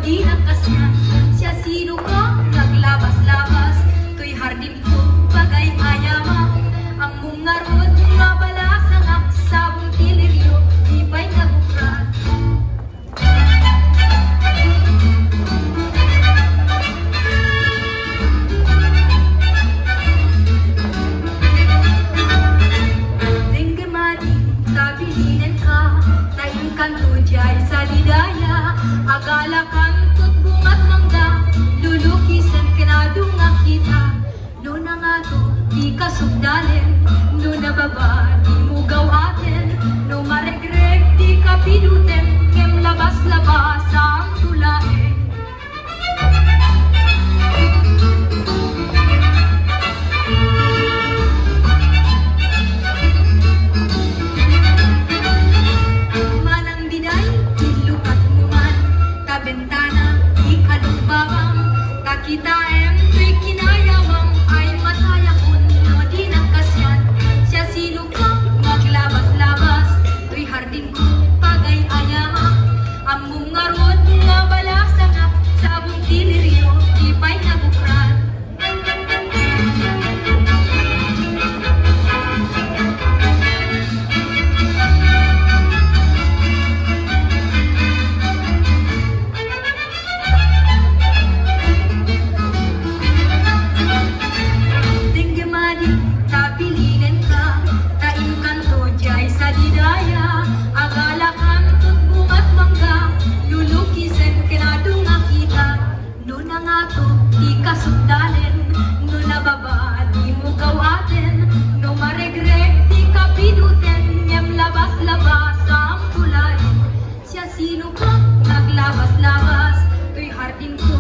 di nakasyan. Siya sino ka, naglabas-labas, to'y hardin ko, bagay ayama. Ang mga rod, mga balasangak, sabong tiliryo, di ba'y nagukrat. Tabilinen ka, tayong kanto diyay sa lidaya. Agala kanto't bungat mangga, lulukisan kinadunga kita. No na nga to, di ka sugdalin, no nababa, di mugaw atin. No maregreg, di ka pinutin, kem labas-labas ang tulain. Bentana, ikalubabang, kakitaem, to'y kinayawang, ay matayakon, no di nakasyan. Siya sino ka, maglabas-labas, to'y hardin ko, pagay ayama. Ang mga rod, mga balasangak, sabong tiliryo, di ba'y nagukrat. Tabilinen ka, taing kanto diyay sa didaya. Agala kanto't bungat mangga, lulukisan kinadunga kita. No na nga to, di ka sugdalin, no nababa, di mo gawatin. No maregreg, di ka pinutin, ngem labas-labas ang kulay. Siya sino ka, naglabas-labas, to'y hardin ko,